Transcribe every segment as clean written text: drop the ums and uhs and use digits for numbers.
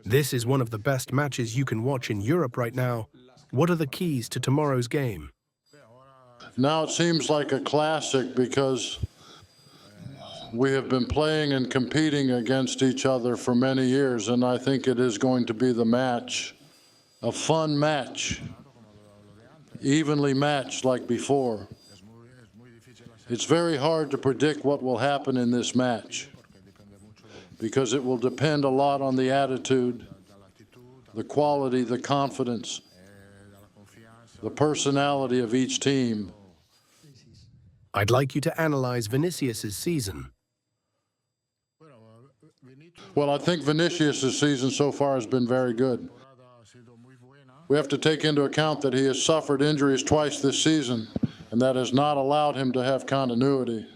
This is one of the best matches you can watch in Europe right now. What are the keys to tomorrow's game? Now it seems like a classic because we have been playing and competing against each other for many years, and I think it is going to be the match, a fun match, evenly matched like before. It's very hard to predict what will happen in this match because it will depend a lot on the attitude, the quality, the confidence, the personality of each team. I'd like you to analyze Vinicius's season. Well, I think Vinicius' season so far has been very good. We have to take into account that he has suffered injuries twice this season, and that has not allowed him to have continuity.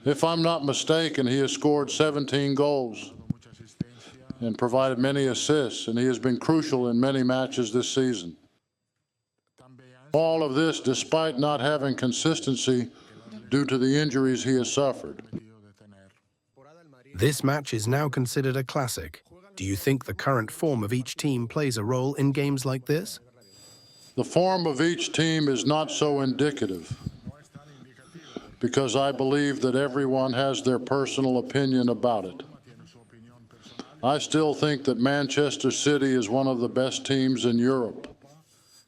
If I'm not mistaken, he has scored 17 goals and provided many assists, and he has been crucial in many matches this season. All of this despite not having consistency due to the injuries he has suffered. This match is now considered a classic. Do you think the current form of each team plays a role in games like this? The form of each team is not so indicative because I believe that everyone has their personal opinion about it. I still think that Manchester City is one of the best teams in Europe.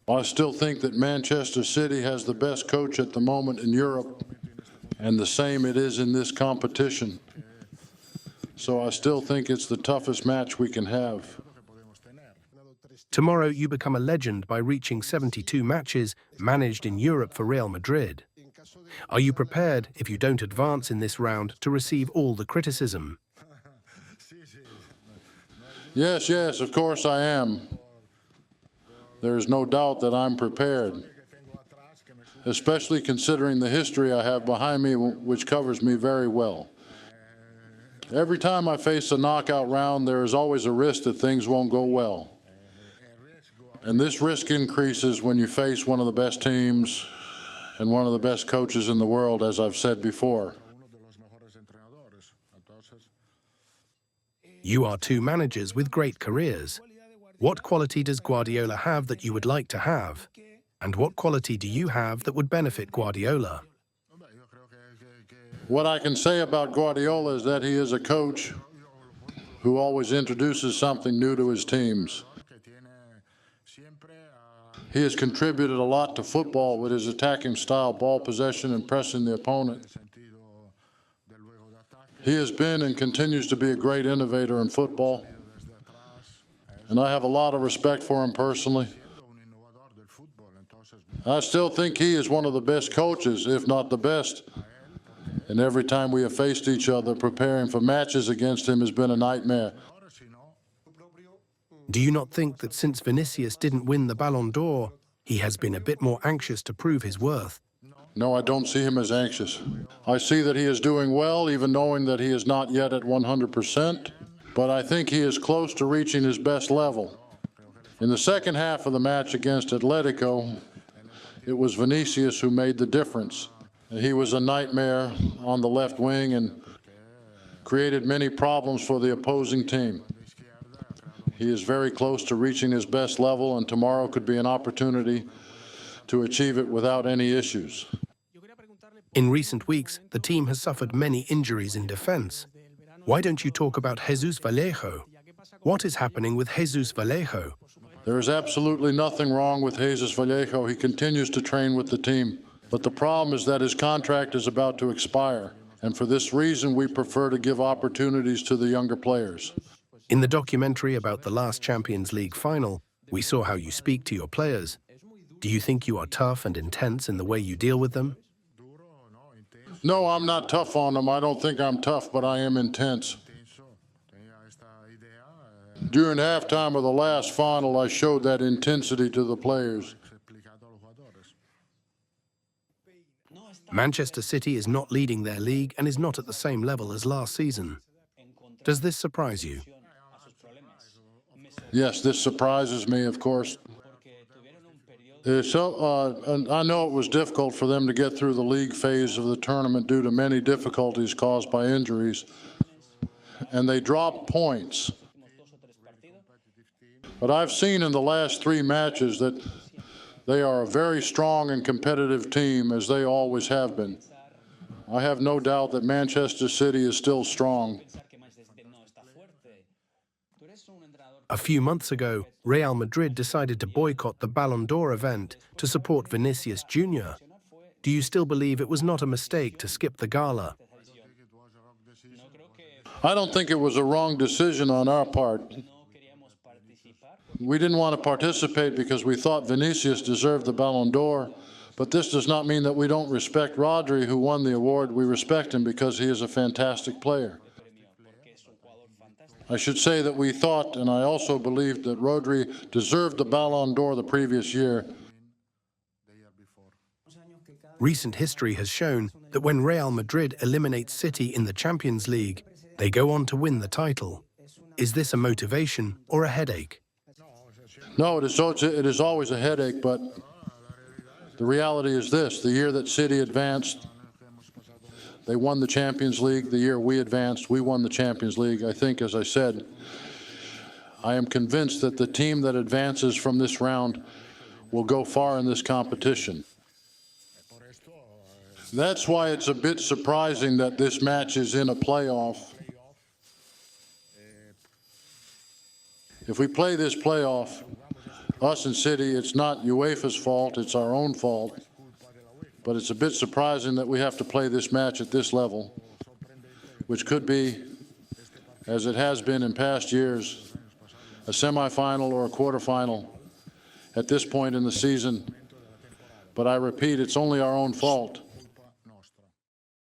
I still think that Manchester City has the best coach at the moment in Europe, and the same it is in this competition. So I still think it's the toughest match we can have. Tomorrow you become a legend by reaching 72 matches managed in Europe for Real Madrid. Are you prepared, if you don't advance in this round, to receive all the criticism? Yes, of course I am. There is no doubt that I'm prepared, especially considering the history I have behind me, which covers me very well. Every time I face a knockout round, there is always a risk that things won't go well. And this risk increases when you face one of the best teams and one of the best coaches in the world, as I've said before. You are two managers with great careers. What quality does Guardiola have that you would like to have? And what quality do you have that would benefit Guardiola? What I can say about Guardiola is that he is a coach who always introduces something new to his teams. He has contributed a lot to football with his attacking style, ball possession, and pressing the opponent. He has been and continues to be a great innovator in football, and I have a lot of respect for him personally. I still think he is one of the best coaches, if not the best. And every time we have faced each other, preparing for matches against him has been a nightmare. Do you not think that since Vinicius didn't win the Ballon d'Or, he has been a bit more anxious to prove his worth? No, I don't see him as anxious. I see that he is doing well, even knowing that he is not yet at 100%, but I think he is close to reaching his best level. In the second half of the match against Atletico, it was Vinicius who made the difference. He was a nightmare on the left wing and created many problems for the opposing team. He is very close to reaching his best level, and tomorrow could be an opportunity to achieve it without any issues. In recent weeks, the team has suffered many injuries in defense. Why don't you talk about Jesus Vallejo? What is happening with Jesus Vallejo? There is absolutely nothing wrong with Jesus Vallejo. He continues to train with the team. But the problem is that his contract is about to expire. And for this reason, we prefer to give opportunities to the younger players. In the documentary about the last Champions League final, we saw how you speak to your players. Do you think you are tough and intense in the way you deal with them? No, I'm not tough on them. I don't think I'm tough, but I am intense. During halftime of the last final, I showed that intensity to the players. Manchester City is not leading their league and is not at the same level as last season. Does this surprise you? Yes, this surprises me, of course. And I know it was difficult for them to get through the league phase of the tournament due to many difficulties caused by injuries, and they dropped points. But I've seen in the last 3 matches that they are a very strong and competitive team, as they always have been. I have no doubt that Manchester City is still strong. A few months ago, Real Madrid decided to boycott the Ballon d'Or event to support Vinicius Jr. Do you still believe it was not a mistake to skip the gala? I don't think it was a wrong decision on our part. We didn't want to participate because we thought Vinicius deserved the Ballon d'Or, but this does not mean that we don't respect Rodri, who won the award. We respect him because he is a fantastic player. I should say that we thought, and I also believed, that Rodri deserved the Ballon d'Or the previous year. Recent history has shown that when Real Madrid eliminates City in the Champions League, they go on to win the title. Is this a motivation or a headache? No, it is always a headache, but the reality is this: the year that City advanced, they won the Champions League. The year we advanced, we won the Champions League. I think, as I said, I am convinced that the team that advances from this round will go far in this competition. That's why it's a bit surprising that this match is in a playoff. If we play this playoff, us and City, it's not UEFA's fault, it's our own fault. But it's a bit surprising that we have to play this match at this level, which could be, as it has been in past years, a semifinal or a quarterfinal at this point in the season. But I repeat, it's only our own fault.